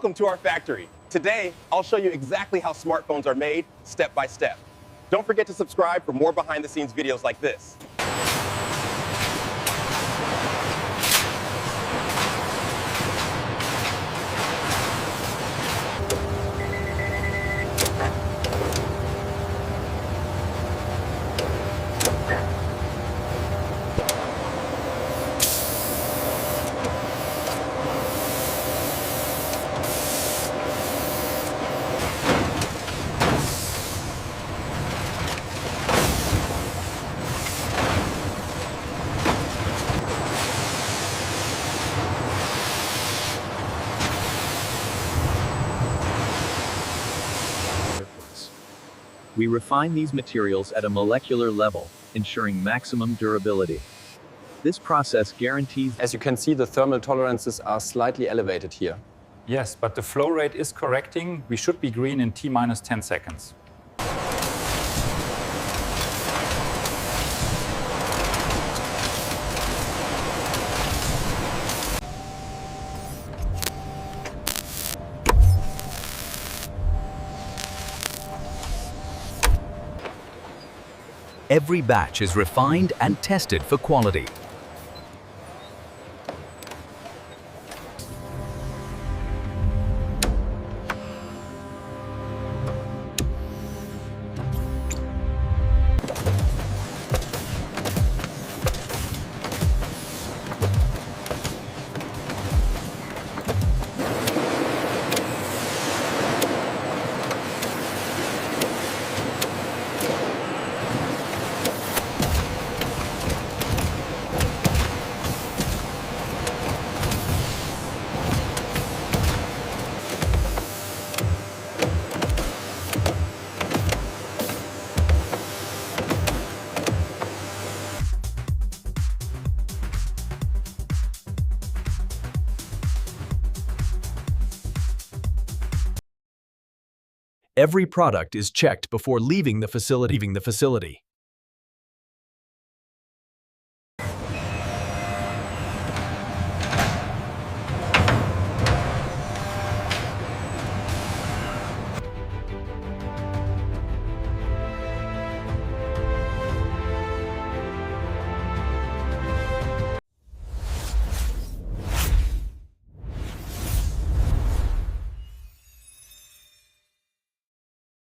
Welcome to our factory. Today, I'll show you exactly how smartphones are made, step by step. Don't forget to subscribe for more behind-the-scenes videos like this. We refine these materials at a molecular level, ensuring maximum durability. This process guarantees. As you can see, the thermal tolerances are slightly elevated here. Yes, but the flow rate is correcting. We should be green in T minus 10 seconds. Every batch is refined and tested for quality. Every product is checked before leaving the facility.